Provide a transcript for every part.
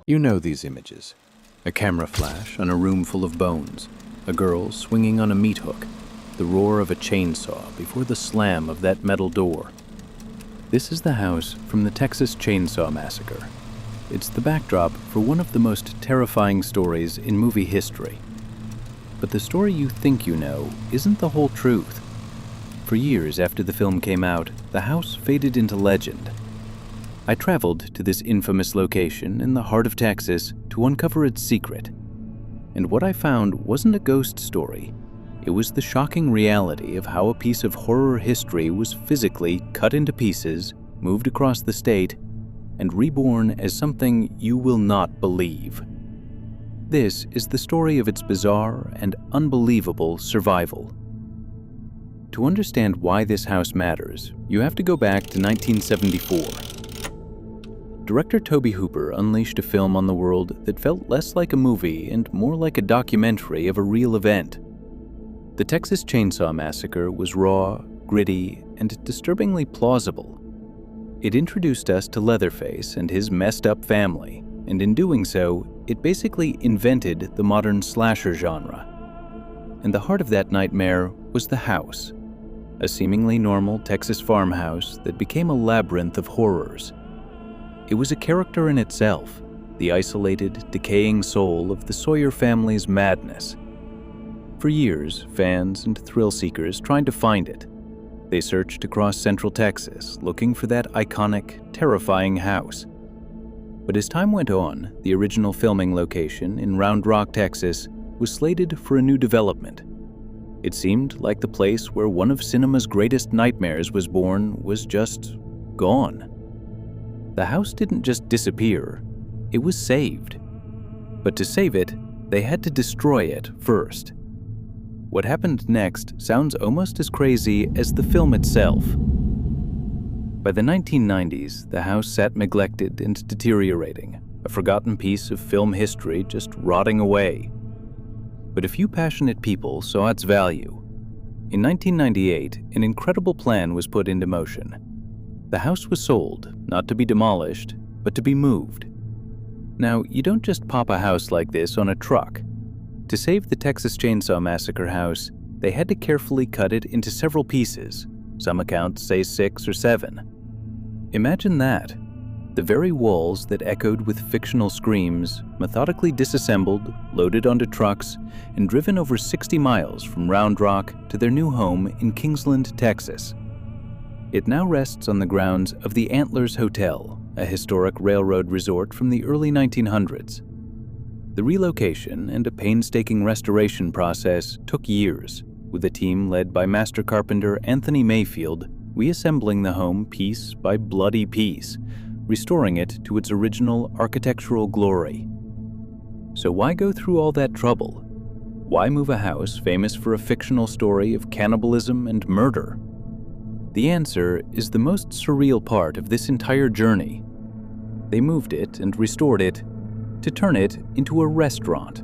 You know these images. A camera flash on a room full of bones, a girl swinging on a meat hook, the roar of a chainsaw before the slam of that metal door. This is the house from the Texas Chainsaw Massacre. It's the backdrop for one of the most terrifying stories in movie history. But the story you think you know isn't the whole truth. For years after the film came out, the house faded into legend. I traveled to this infamous location in the heart of Texas to uncover its secret. And what I found wasn't a ghost story. It was the shocking reality of how a piece of horror history was physically cut into pieces, moved across the state, and reborn as something you will not believe. This is the story of its bizarre and unbelievable survival. To understand why this house matters, you have to go back to 1974. Director Tobe Hooper unleashed a film on the world that felt less like a movie and more like a documentary of a real event. The Texas Chainsaw Massacre was raw, gritty, and disturbingly plausible. It introduced us to Leatherface and his messed-up family, and in doing so, it basically invented the modern slasher genre. And the heart of that nightmare was the house, a seemingly normal Texas farmhouse that became a labyrinth of horrors. It was a character in itself, the isolated, decaying soul of the Sawyer family's madness. For years, fans and thrill-seekers tried to find it. They searched across central Texas, looking for that iconic, terrifying house. But as time went on, the original filming location in Round Rock, Texas, was slated for a new development. It seemed like the place where one of cinema's greatest nightmares was born was just gone. The house didn't just disappear, it was saved. But to save it, they had to destroy it first. What happened next sounds almost as crazy as the film itself. By the 1990s, the house sat neglected and deteriorating, a forgotten piece of film history just rotting away. But a few passionate people saw its value. In 1998, an incredible plan was put into motion. The house was sold, not to be demolished, but to be moved. Now, you don't just pop a house like this on a truck. To save the Texas Chainsaw Massacre house, they had to carefully cut it into several pieces. Some accounts say 6 or 7. Imagine that. The very walls that echoed with fictional screams, methodically disassembled, loaded onto trucks, and driven over 60 miles from Round Rock to their new home in Kingsland, Texas. It now rests on the grounds of the Antlers Hotel, a historic railroad resort from the early 1900s. The relocation and a painstaking restoration process took years, with a team led by master carpenter Anthony Mayfield reassembling the home piece by bloody piece, restoring it to its original architectural glory. So why go through all that trouble? Why move a house famous for a fictional story of cannibalism and murder? The answer is the most surreal part of this entire journey. They moved it and restored it to turn it into a restaurant.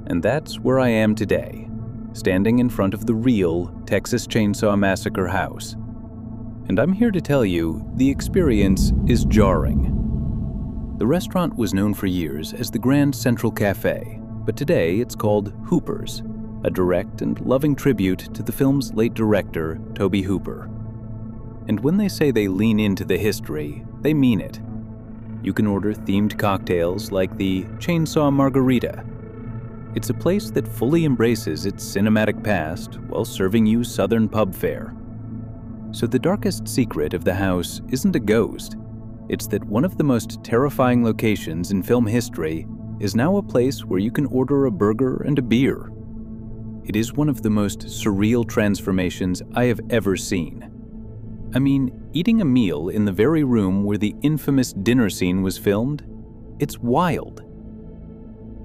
And that's where I am today, standing in front of the real Texas Chainsaw Massacre house. And I'm here to tell you, the experience is jarring. The restaurant was known for years as the Grand Central Cafe, but today it's called Hooper's, a direct and loving tribute to the film's late director, Tobe Hooper. And when they say they lean into the history, they mean it. You can order themed cocktails like the Chainsaw Margarita. It's a place that fully embraces its cinematic past while serving you Southern pub fare. So the darkest secret of the house isn't a ghost. It's that one of the most terrifying locations in film history is now a place where you can order a burger and a beer. It is one of the most surreal transformations I have ever seen. I mean, eating a meal in the very room where the infamous dinner scene was filmed, it's wild.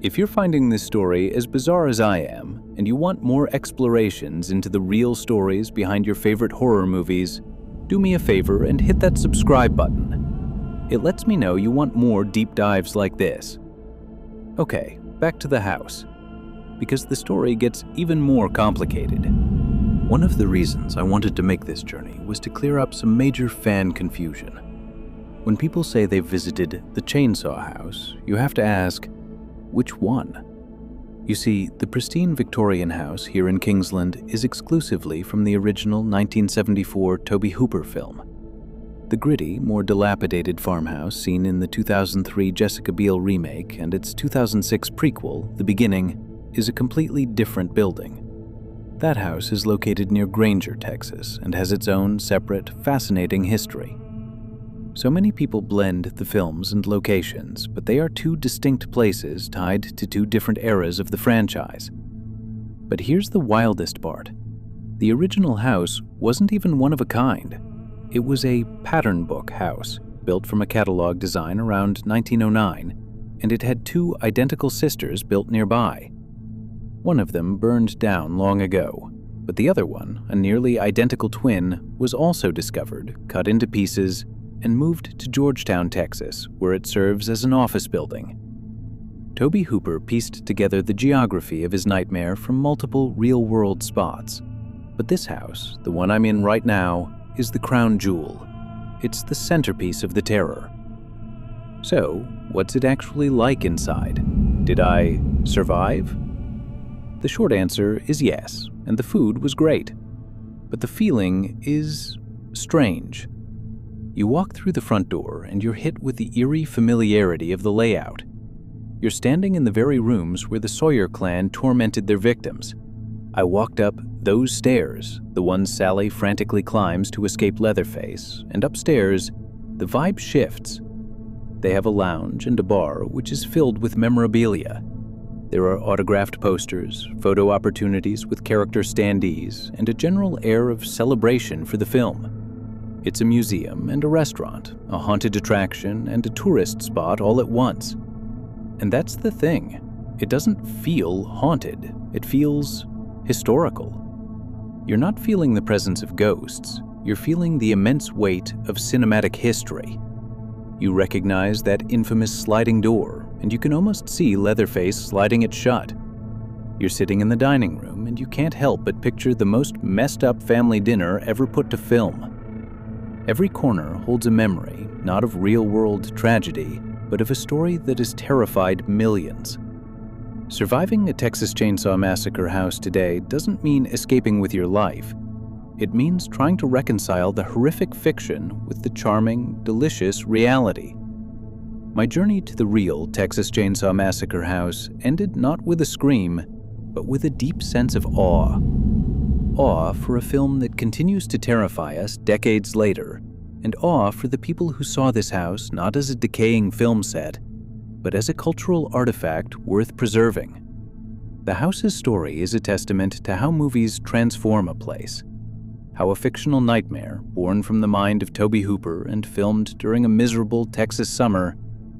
If you're finding this story as bizarre as I am, and you want more explorations into the real stories behind your favorite horror movies, do me a favor and hit that subscribe button. It lets me know you want more deep dives like this. Okay, back to the house, because the story gets even more complicated. One of the reasons I wanted to make this journey was to clear up some major fan confusion. When people say they've visited the Chainsaw House, you have to ask, which one? You see, the pristine Victorian house here in Kingsland is exclusively from the original 1974 Tobe Hooper film. The gritty, more dilapidated farmhouse seen in the 2003 Jessica Biel remake and its 2006 prequel, The Beginning, is a completely different building. That house is located near Granger, Texas, and has its own separate, fascinating history. So many people blend the films and locations, but they are two distinct places tied to two different eras of the franchise. But here's the wildest part. The original house wasn't even one of a kind. It was a pattern book house, built from a catalog design around 1909, and it had two identical sisters built nearby. One of them burned down long ago, but the other one, a nearly identical twin, was also discovered, cut into pieces, and moved to Georgetown, Texas, where it serves as an office building. Tobe Hooper pieced together the geography of his nightmare from multiple real-world spots. But this house, the one I'm in right now, is the crown jewel. It's the centerpiece of the terror. So, what's it actually like inside? Did I survive? The short answer is yes, and the food was great. But the feeling is strange. You walk through the front door and you're hit with the eerie familiarity of the layout. You're standing in the very rooms where the Sawyer clan tormented their victims. I walked up those stairs, the ones Sally frantically climbs to escape Leatherface, and upstairs, the vibe shifts. They have a lounge and a bar which is filled with memorabilia. There are autographed posters, photo opportunities with character standees, and a general air of celebration for the film. It's a museum and a restaurant, a haunted attraction and a tourist spot all at once. And that's the thing. It doesn't feel haunted. It feels historical. You're not feeling the presence of ghosts. You're feeling the immense weight of cinematic history. You recognize that infamous sliding door, and you can almost see Leatherface sliding it shut. You're sitting in the dining room, and you can't help but picture the most messed up family dinner ever put to film. Every corner holds a memory, not of real-world tragedy, but of a story that has terrified millions. Surviving a Texas Chainsaw Massacre house today doesn't mean escaping with your life. It means trying to reconcile the horrific fiction with the charming, delicious reality. My journey to the real Texas Chainsaw Massacre house ended not with a scream, but with a deep sense of awe. Awe for a film that continues to terrify us decades later, and awe for the people who saw this house not as a decaying film set, but as a cultural artifact worth preserving. The house's story is a testament to how movies transform a place. How a fictional nightmare, born from the mind of Tobe Hooper and filmed during a miserable Texas summer,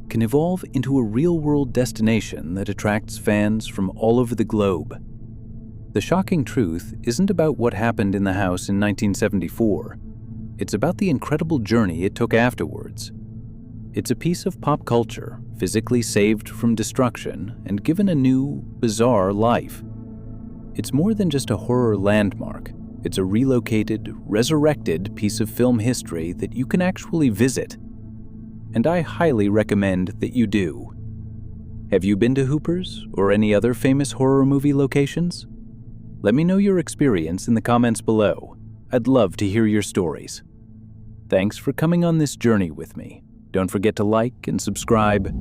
can evolve into a real-world destination that attracts fans from all over the globe. The shocking truth isn't about what happened in the house in 1974. It's about the incredible journey it took afterwards. It's a piece of pop culture, physically saved from destruction and given a new, bizarre life. It's more than just a horror landmark. It's a relocated, resurrected piece of film history that you can actually visit. And I highly recommend that you do. Have you been to Hooper's or any other famous horror movie locations? Let me know your experience in the comments below. I'd love to hear your stories. Thanks for coming on this journey with me. Don't forget to like and subscribe,